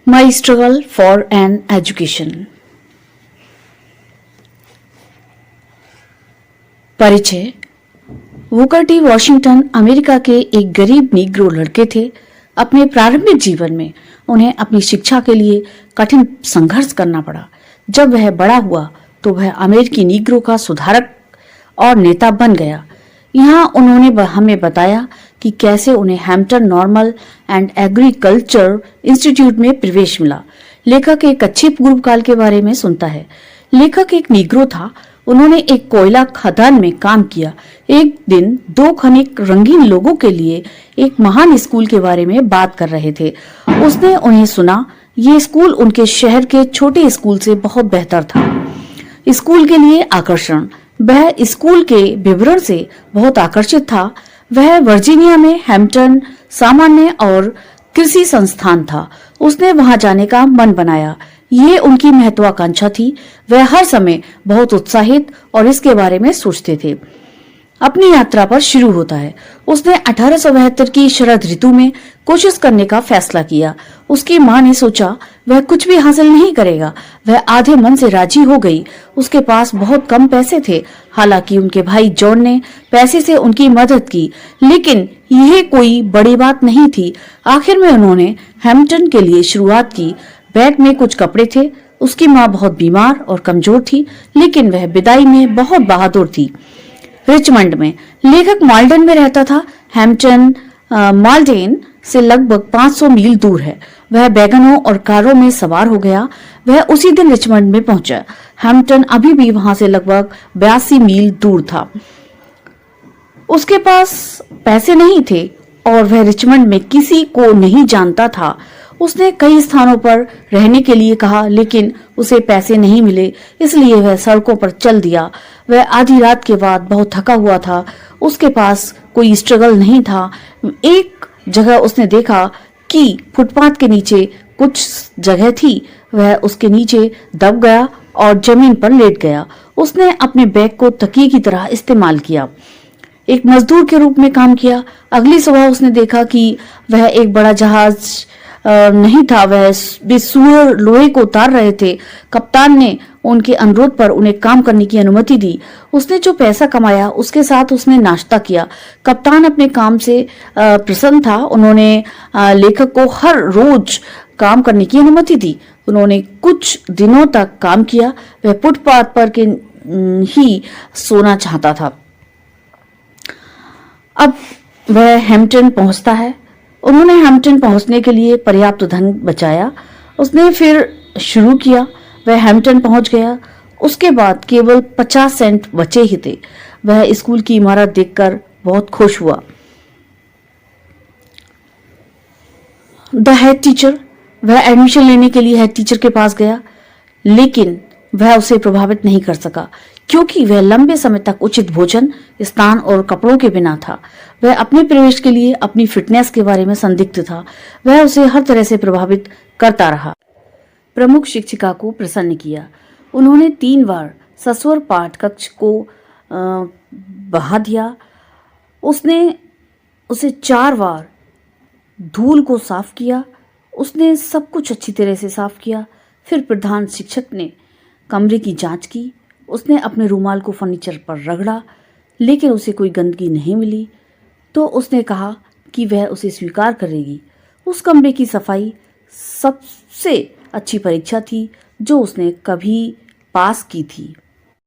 My struggle for an education. परिचय। वूकर T Washington America के एक गरीब नीग्रो लड़के थे। अपने प्रारंभिक जीवन में उन्हें अपनी शिक्षा के लिए कठिन संघर्ष करना पड़ा। जब वह बड़ा हुआ तो वह अमेरिकी नीग्रो का सुधारक और नेता बन गया। यहाँ उन्होंने हमें बताया कि कैसे उन्हें Hampton normal and agriculture institute में प्रवेश मिला। लेखक एक अच्छे पूर्व काल के बारे में सुनता है। लेखक एक नीग्रो था। उन्होंने एक कोयला खदान में काम किया। एक दिन दो खनिक रंगीन लोगों के लिए एक महान स्कूल के बारे में बात कर रहे थे। उसने उन्हें सुना। ये स्कूल उनके शहर के छोटे स्कूल से बहुत बेहतर था। स्कूल के लिए आकर्षण। वह स्कूल के विवरण से बहुत आकर्षित था। वह वर्जीनिया में हैम्पटन सामान्य और कृषि संस्थान था। उसने वहां जाने का मन बनाया। ये उनकी महत्वाकांक्षा थी। वह हर समय बहुत उत्साहित और इसके बारे में सोचते थे। अपनी यात्रा पर शुरू होता है। उसने 1872 की शरद ऋतु में कोशिश करने का फैसला किया। उसकी मां ने सोचा वह कुछ भी हासिल नहीं करेगा। वह आधे मन से राजी हो गई। उसके पास बहुत कम पैसे थे। हालांकि उनके भाई जॉन ने पैसे से उनकी मदद की, लेकिन यह कोई बड़ी बात नहीं थी। आखिर में उन्होंने हैम्पटन के लिए शुरुआत की। बैग में कुछ कपड़े थे। उसकी माँ बहुत बीमार और कमजोर थी, लेकिन वह विदाई में बहुत बहादुर थी। रिचमंड में लेखक माल्डन में रहता था। हैम्पटन माल्डेन से लगभग 500 मील दूर है। वह बैगनों और कारों में सवार हो गया। वह उसी दिन रिचमंड में पहुंचा। हैम्पटन अभी भी वहां से लगभग 82 मील दूर था। उसके पास पैसे नहीं थे और वह रिचमंड में किसी को नहीं जानता था। उसने कई स्थानों पर रहने के लिए कहा, लेकिन उसे पैसे नहीं मिले, इसलिए वह सड़कों पर चल दिया। वह आधी रात के बाद बहुत थका हुआ था। उसके पास कोई स्ट्रगल नहीं था। एक जगह उसने देखा कि फुटपाथ के नीचे कुछ जगह थी। वह उसके नीचे दब गया और जमीन पर लेट गया। उसने अपने बैग को तकिए की तरह इस्तेमाल किया। एक मजदूर के रूप में काम किया। अगली सुबह उसने देखा कि वह एक बड़ा जहाज नहीं था। वह सुअर लोहे को उतार रहे थे। कप्तान ने उनके अनुरोध पर उन्हें काम करने की अनुमति दी। उसने जो पैसा कमाया उसके साथ उसने नाश्ता किया। कप्तान अपने काम से प्रसन्न था। उन्होंने लेखक को हर रोज काम करने की अनुमति दी। उन्होंने कुछ दिनों तक काम किया। वह फुटपाथ पर के ही सोना चाहता था। अब वह हैम्पटन पहुंचता है। उन्होंने हैम्पटन पहुंचने के लिए पर्याप्त धन बचाया। उसने फिर शुरू किया। वह हैम्पटन पहुंच गया। उसके बाद केवल 50 सेंट बचे ही थे। वह स्कूल की इमारत देखकर बहुत खुश हुआ। The head teacher. वह एडमिशन लेने के लिए हेड टीचर के पास गया, लेकिन वह उसे प्रभावित नहीं कर सका, क्योंकि वह लंबे समय तक उचित भोजन, स्नान और कपड़ों के बिना था। वह अपने प्रवेश के लिए अपनी फिटनेस के बारे में संदिग्ध था। वह उसे हर तरह से प्रभावित करता रहा। प्रमुख शिक्षिका को प्रसन्न किया। उन्होंने 3 बार सस्वर पाठ कक्ष को बहा दिया। उसने उसे 4 बार धूल को साफ किया। उसने सब कुछ अच्छी तरह से साफ किया। फिर प्रधान शिक्षक ने कमरे की जांच की। उसने अपने रुमाल को फर्नीचर पर रगड़ा, लेकिन उसे कोई गंदगी नहीं मिली। तो उसने कहा कि वह उसे स्वीकार करेगी। उस कमरे की सफाई सबसे अच्छी परीक्षा थी जो उसने कभी पास की थी।